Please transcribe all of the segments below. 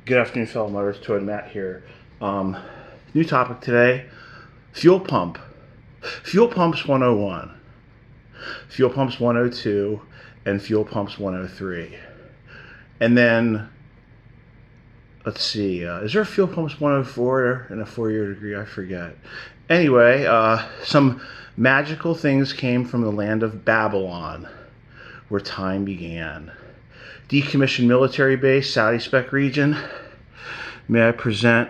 Good afternoon, fellow motorists. Toad Matt here. New topic today: fuel pump. Fuel pumps 101, fuel pumps 102, and fuel pumps 103. And then, let's see, is there a fuel pumps 104 in a 4-year degree? I forget. Anyway, some magical things came from the land of Babylon, where time began. Decommissioned military base, Saudi spec region. May I present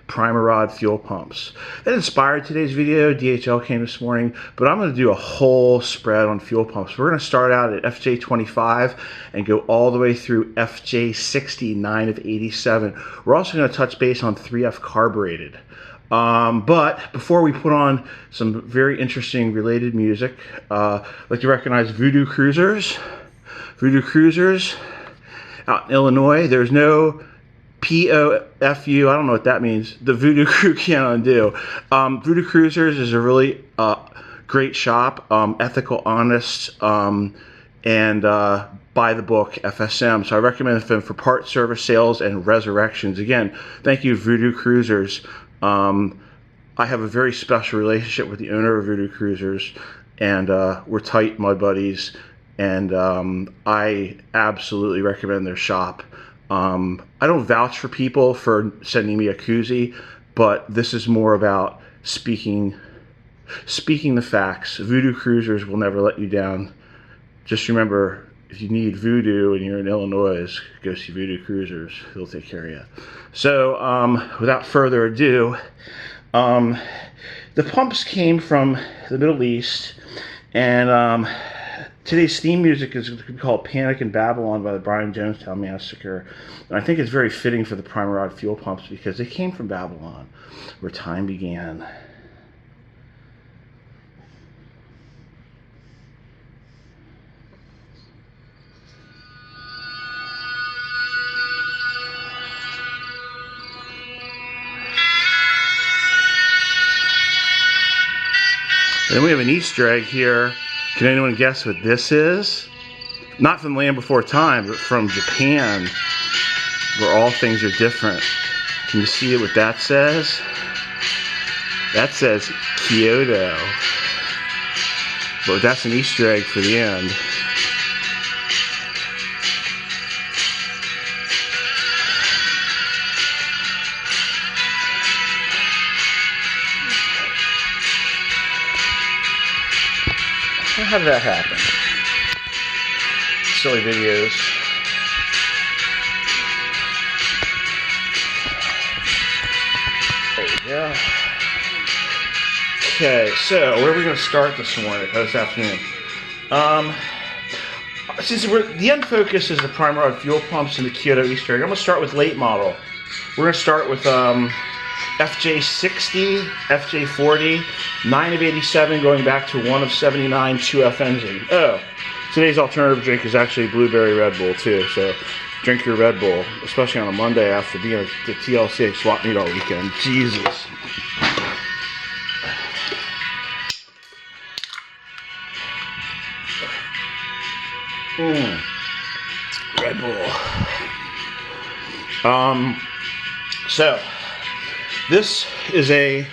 primer rod fuel pumps. That inspired today's video. DHL came this morning, but I'm going to do a whole spread on fuel pumps. We're going to start out at FJ25 and go all the way through FJ60, 9 of 87. We're also going to touch base on 3F carbureted. But before we put on some very interesting related music, I'd like to recognize Voodoo Cruisers. Voodoo Cruisers out in Illinois. There's no POFU, I don't know what that means. The Voodoo Crew can't undo. Voodoo Cruisers is a really great shop, ethical, honest, and by the book FSM. So I recommend them for part service, sales, and resurrections. Again, thank you, Voodoo Cruisers. I have a very special relationship with the owner of Voodoo Cruisers, and we're tight mud buddies, and I absolutely recommend their shop. I don't vouch for people for sending me a koozie, but this is more about speaking the facts. Voodoo Cruisers will never let you down. Just remember, if you need voodoo and you're in Illinois, go see Voodoo Cruisers. They'll take care of you. So, without further ado, the pumps came from the Middle East, and today's theme music is called Panic in Babylon by the Brian Jonestown Massacre. And I think it's very fitting for the primer rod fuel pumps because they came from Babylon, where time began. And then we have an Easter egg here. Can anyone guess what this is? Not from Land Before Time, but from Japan, where all things are different. Can you see what that says? That says Kyoto. But that's an Easter egg for the end. How did that happen? Silly videos. There you go. Okay, so where are we going to start this afternoon? Since the end focus is the primer rod fuel pumps and the Kyoto Easter egg, I'm going to start with late model. We're going to start with FJ60, FJ40, 9 of 87, going back to 1 of 79, 2F engine. Oh, today's alternative drink is actually blueberry Red Bull too, so drink your Red Bull, especially on a Monday after being at the TLC swap meet all weekend. Jesus. Red Bull. So this is a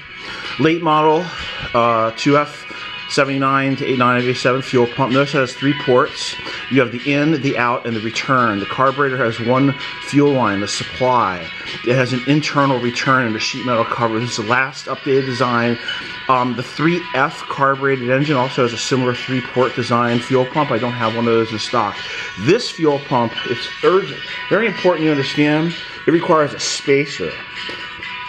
late model 2F79 to 8987 fuel pump. Notice it has 3 ports. You have the in, the out, and the return. The carburetor has 1 fuel line, the supply. It has an internal return and a sheet metal cover. This is the last updated design. The 3F carbureted engine also has a similar 3-port design fuel pump. I don't have one of those in stock. This fuel pump, it's urgent, very important you understand, it requires a spacer.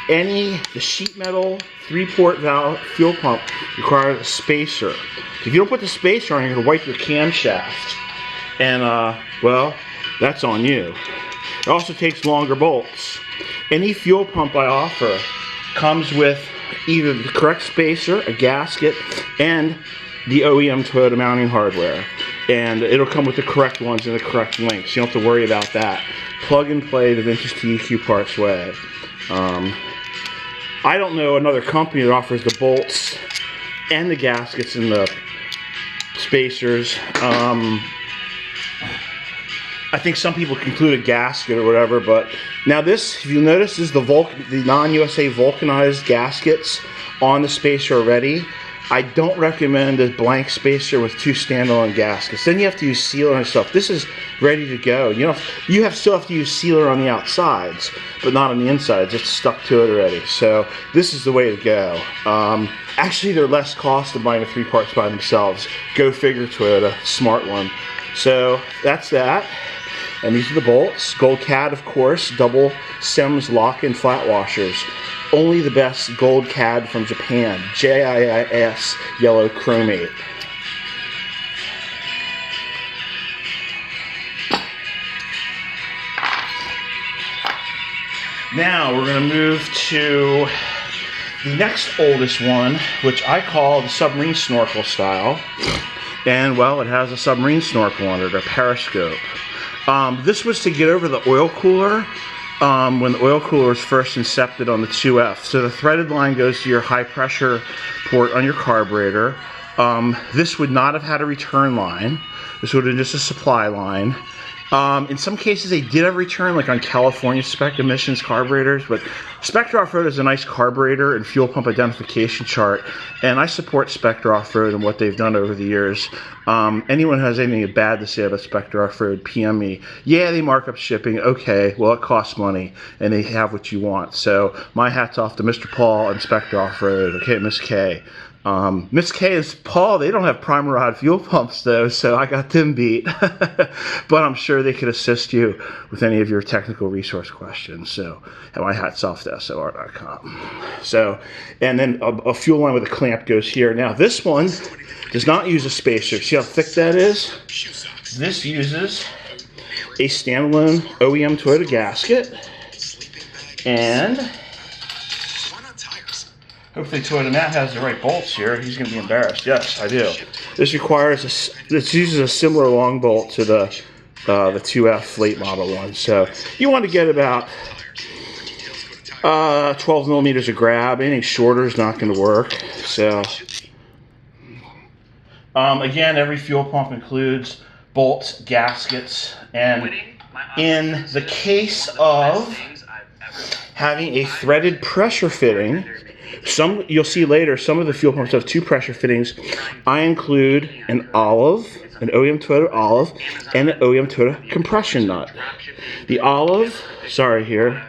The sheet metal 3-port valve fuel pump requires a spacer. If you don't put the spacer on, you're going to wipe your camshaft. And, well, that's on you. It also takes longer bolts. Any fuel pump I offer comes with either the correct spacer, a gasket, and the OEM Toyota mounting hardware. And it'll come with the correct ones and the correct links. You don't have to worry about that. Plug and play the vintage TEQ parts way. I don't know another company that offers the bolts and the gaskets and the spacers. I I think some people conclude a gasket or whatever, but now this, if you notice, is the non-USA vulcanized gaskets on the spacer already. I don't recommend a blank spacer with 2 standalone gaskets. Then you have to use sealer and stuff. This is ready to go. You still have to use sealer on the outsides, but not on the insides. It's stuck to it already. So this is the way to go. Actually, they're less cost than buying the 3 parts by themselves. Go figure, Toyota. Smart one. So that's that. And these are the bolts. Gold CAD, of course. Double Sims lock-in flat washers. Only the best gold CAD from Japan. JIS yellow chromate. Now we're going to move to the next oldest one, which I call the submarine snorkel style. And well, it has a submarine snorkel on it, or periscope. This was to get over the oil cooler when the oil cooler was first incepted on the 2F. So the threaded line goes to your high pressure port on your carburetor. This would not have had a return line. This would have been just a supply line. In some cases they did have a return, like on California spec emissions carburetors, but Spectre Off-Road is a nice carburetor and fuel pump identification chart, and I support Spectre Off-Road and what they've done over the years. Anyone who has anything bad to say about Spectre Off-Road, PM me. Yeah, they mark up shipping. Okay, well, it costs money, and they have what you want. So my hat's off to Mr. Paul and Spectre Off-Road. Okay, Miss K. Miss K and Paul, they don't have primer rod fuel pumps though, so I got them beat. But I'm sure they could assist you with any of your technical resource questions. So my hat's off to SOR.com. So, and then a fuel line with a clamp goes here. Now this one does not use a spacer. See how thick that is? This uses a standalone OEM Toyota gasket, and hopefully Toyota Matt has the right bolts here. He's going to be embarrassed. Yes, I do. This uses a similar long bolt to the 2F late model one. So you want to get about 12 millimeters of grab. Anything shorter is not going to work. So again, every fuel pump includes bolts, gaskets, and in the case of having a threaded pressure fitting, you'll see later, some of the fuel pumps have 2 pressure fittings. I include an olive, an OEM Toyota olive, and an OEM Toyota compression nut. The olive, sorry here,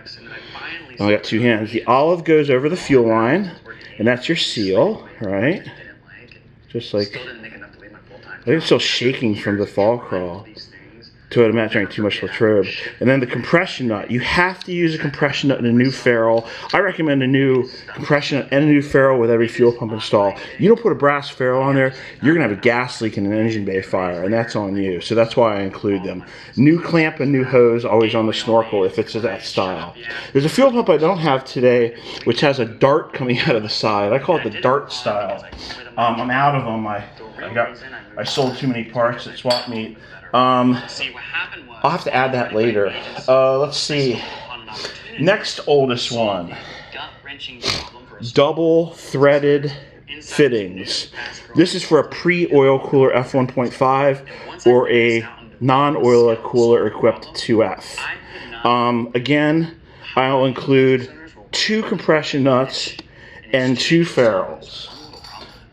I got 2 hands. The olive goes over the fuel line, and that's your seal, right? Just like, I think it's still shaking from the fall crawl. Toyota Matt drank too much Latrobe. And then the compression nut. You have to use a compression nut and a new ferrule. I recommend a new compression nut and a new ferrule with every fuel pump install. You don't put a brass ferrule on there, you're going to have a gas leak and an engine bay fire, and that's on you. So that's why I include them. New clamp and new hose always on the snorkel if it's that style. There's a fuel pump I don't have today which has a dart coming out of the side. I call it the dart style. I'm out of them. I sold too many parts at swap meet. I'll have to add that later. Let's see. Next oldest one. Double threaded fittings. This is for a pre-oil cooler F1.5 or a non-oil cooler equipped 2F. Again, I'll include 2 compression nuts and 2 ferrules.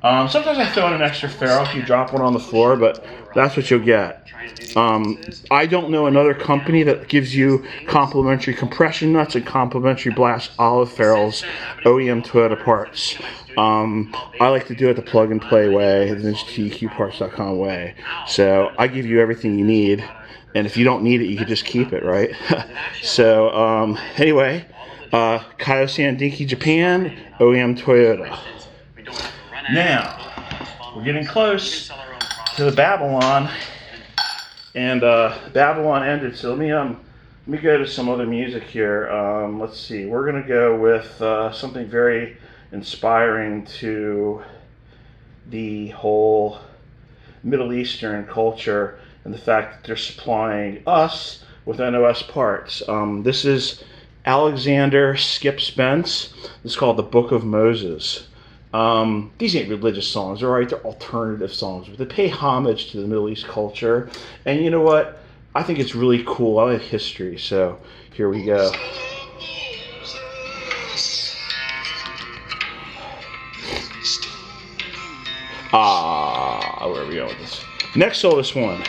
Sometimes I throw in an extra ferrule if you drop one on the floor, but that's what you'll get. I don't know another company that gives you complimentary compression nuts and complimentary blast olive ferrules, OEM Toyota parts. I like to do it the plug and play way, the TEQparts.com way. So I give you everything you need, and if you don't need it, you can just keep it, right? So anyway, Kaiosan Dinky Japan, OEM Toyota. Now, we're getting close to the Babylon, and Babylon ended, so let me go to some other music here. Let's see, we're going to go with something very inspiring to the whole Middle Eastern culture and the fact that they're supplying us with NOS parts. This is Alexander Skip Spence. This is called The Book of Moses. These ain't religious songs, all right? They're alternative songs, but they pay homage to the Middle East culture. And you know what? I think it's really cool. I like history, so here we go. Where are we going with this? Next oldest one,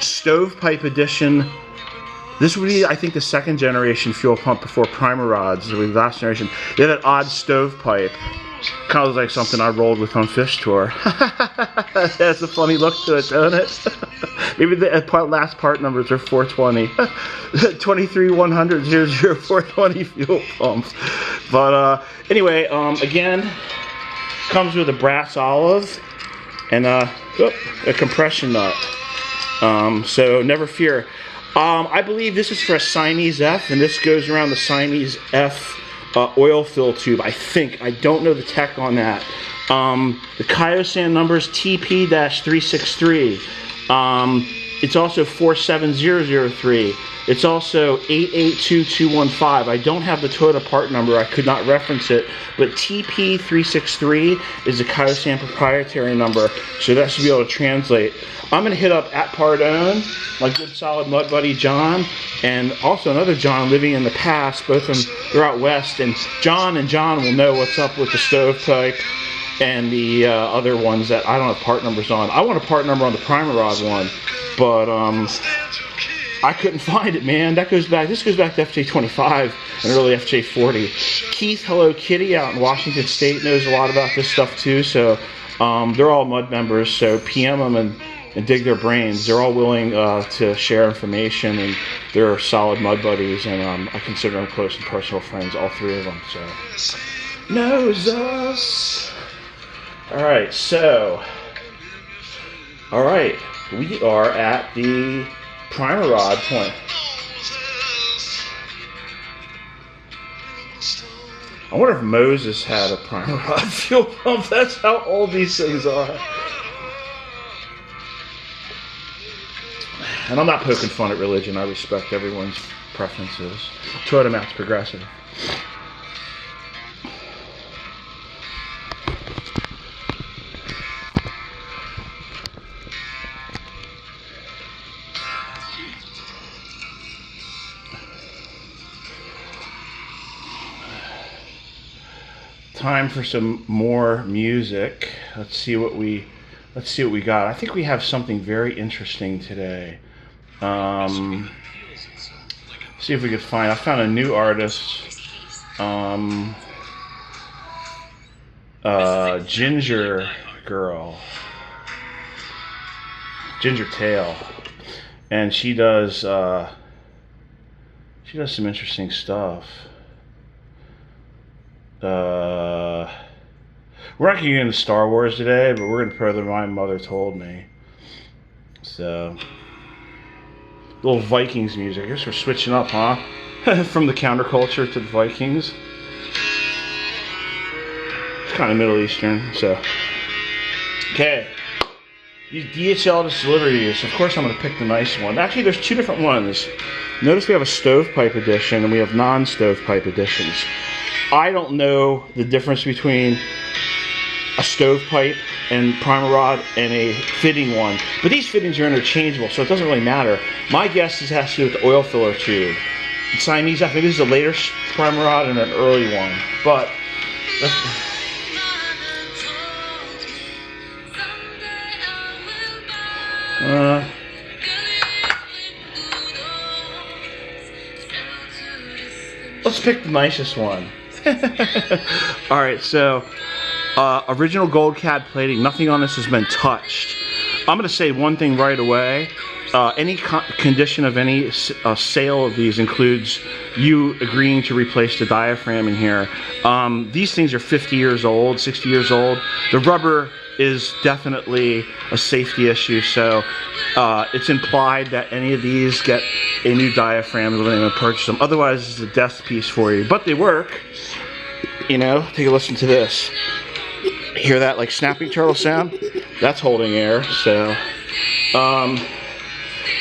Stovepipe edition. This would be, I think, the second generation fuel pump before primer rods. The last generation, they had that odd stovepipe. Kind of like something I rolled with on Fish Tour. That's a funny look to it, don't it? Maybe the last part numbers are 420. 23-100-00-420 fuel pumps. But anyway, again, comes with a brass olive and a compression nut. So never fear. I believe this is for a Siamese F, and this goes around the Siamese F oil fill tube, I think. I don't know the tech on that. The Kyosan number is TP-363. It's also 47003. It's also 882215. I don't have the Toyota part number. I could not reference it. But TP363 is the Kyosan proprietary number, so that should be able to translate. I'm going to hit up at Pardone, my good solid mud buddy John, and also another John living in the past. Both of them, they're out west, and John will know what's up with the Stovepipe and the other ones that I don't have part numbers on. I want a part number on the primer rod one, but I couldn't find it, man. This goes back to FJ25 and early FJ40. Keith Hello Kitty out in Washington State knows a lot about this stuff too, so they're all mud members, so PM them and dig their brains. They're all willing to share information, and they're solid mud buddies, and I consider them close and personal friends, all three of them, so. Knows us. Alright, so, alright, we are at the primer rod point. I wonder if Moses had a primer rod fuel pump. That's how old these things are. And I'm not poking fun at religion. I respect everyone's preferences. Toyota Max Progressive. Time for some more music. Let's see what we got. I think we have something very interesting today. See if we could find. I found a new artist. Ginger girl. Ginger Tail. And she does some interesting stuff. We're not going to get into Star Wars today, but we're going to play the My Mother Told Me. So, little Vikings music. I guess we're switching up, huh? From the counterculture to the Vikings. It's kind of Middle Eastern, so. Okay. These DHL just delivered these. Of course I'm going to pick the nice one. Actually, there's two different ones. Notice we have a stovepipe edition and we have non-stovepipe editions. I don't know the difference between a stovepipe and primer rod and a fitting one, but these fittings are interchangeable, so it doesn't really matter. My guess is it has to do with the oil filler tube. The Siamese, I think this is a later primer rod and an early one, but let's pick the nicest one. Alright, so original gold cad plating. Nothing on this has been touched. I'm going to say one thing right away. Any condition of any sale of these includes you agreeing to replace the diaphragm in here. These things are 50 years old, 60 years old. The rubber is definitely a safety issue, so it's implied that any of these get a new diaphragm when they purchase them. Otherwise, it's a death piece for you. But they work. You know, take a listen to this. Hear that like snapping turtle sound? That's holding air. So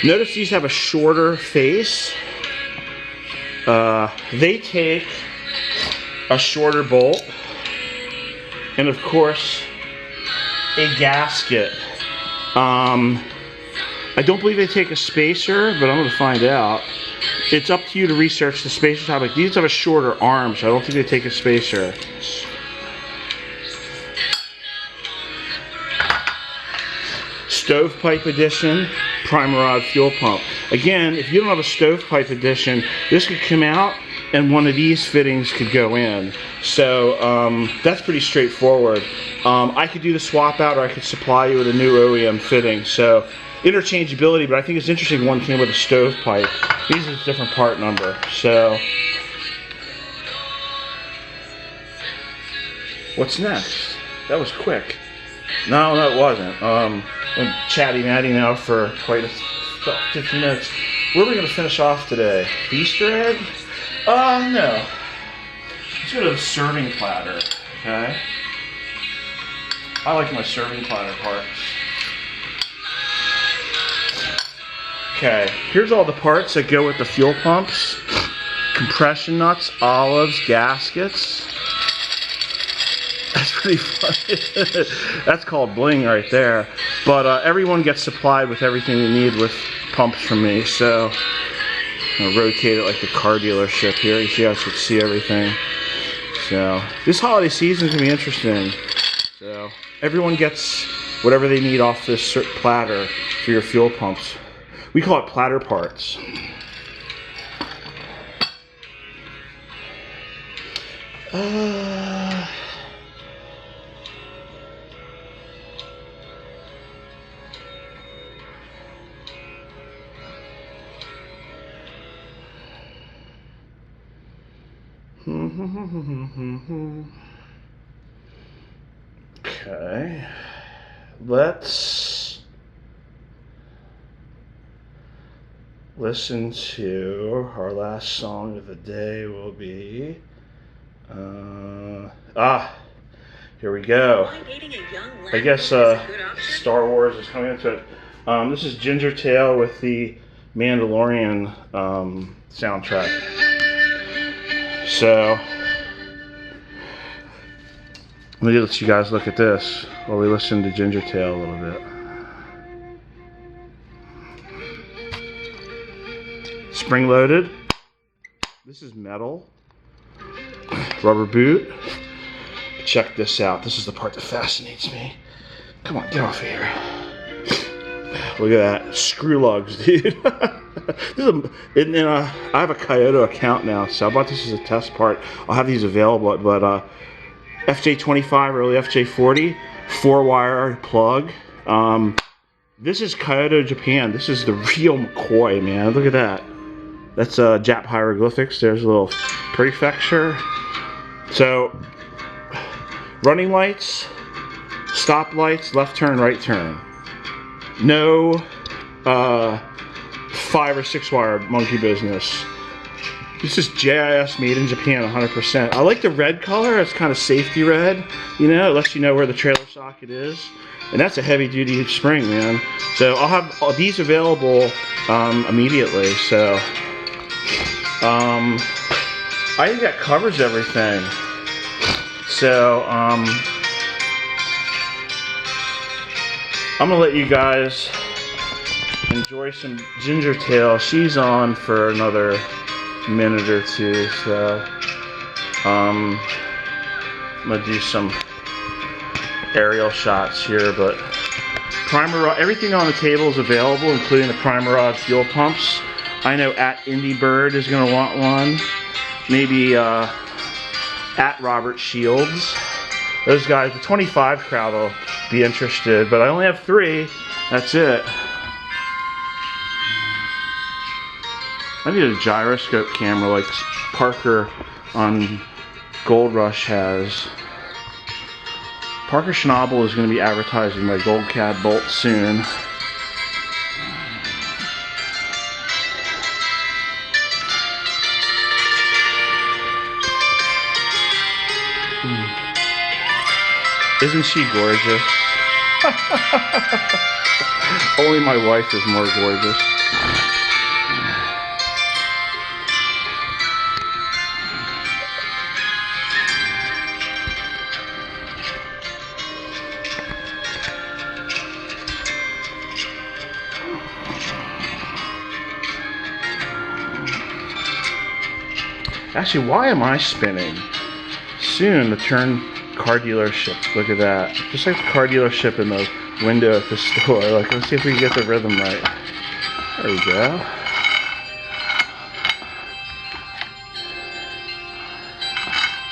notice these have a shorter face. They take a shorter bolt and of course a gasket. I don't believe they take a spacer, but I'm going to find out. It's up to you to research the spacer topic. These have a shorter arm, so I don't think they take a spacer. Stovepipe edition, primer rod fuel pump. Again, if you don't have a stovepipe edition, this could come out and one of these fittings could go in. So that's pretty straightforward. I could do the swap out, or I could supply you with a new OEM fitting. So interchangeability, but I think it's interesting one came with a stovepipe. These are a different part number. So what's next? That was quick. No, it wasn't. I'm chatty-matty now for quite a 15 minutes. Where are we going to finish off today? Easter egg? No. Let's go to the serving platter, okay? I like my serving platter parts. Okay, here's all the parts that go with the fuel pumps. Compression nuts, olives, gaskets. That's pretty funny. That's called bling right there. But everyone gets supplied with everything they need with pumps from me. So I'll rotate it like the car dealership here. You guys can see everything. So this holiday season can be interesting. So everyone gets whatever they need off this platter for your fuel pumps. We call it platter parts. Okay, let's listen to our last song of the day. Will be here we go. I guess Star Wars is coming into it. This is Ginger Tail with the Mandalorian soundtrack. So let me let you guys look at this while we listen to Ginger Tail a little bit. Spring loaded. This is metal. Rubber boot. Check this out. This is the part that fascinates me. Come on, get off of here. Look at that. Screw lugs, dude. I have a Kyoto account now, so I bought this as a test part. I'll have these available, but FJ25 or early FJ40, 4-wire plug. This is Kyoto, Japan. This is the real McCoy, man. Look at that. That's Jap hieroglyphics. There's a little prefecture. So, running lights, stop lights, left turn, right turn. No 5 or 6 wire monkey business. This is JIS made in Japan 100%. I like the red color. It's kind of safety red. You know, it lets you know where the trailer socket is. And that's a heavy duty spring, man. So I'll have all these available immediately. So I think that covers everything. So I'm gonna let you guys enjoy some Ginger Tail. She's on for another minute or two, so I'm gonna do some aerial shots here. But primer rod, everything on the table is available, including the primer rod fuel pumps. I know at Indie Bird is gonna want one. Maybe at Robert Shields. Those guys, the 25 crowd will be interested, but I only have 3. That's it. I need a gyroscope camera like Parker on Gold Rush has. Parker Schnabel is going to be advertising my Gold Cad Bolt soon. Isn't she gorgeous? Only my wife is more gorgeous. Actually, why am I spinning? Soon the turn car dealership. Look at that. Just like the car dealership in the window at the store. Like, let's see if we can get the rhythm right. There we go.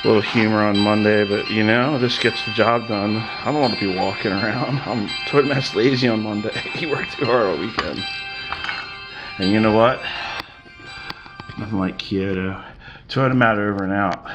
A little humor on Monday, but you know, this gets the job done. I don't want to be walking around. I'm Toad Matt's lazy on Monday. He worked too hard all weekend. And you know what? Nothing like Kyoto. Toad Matt over and out.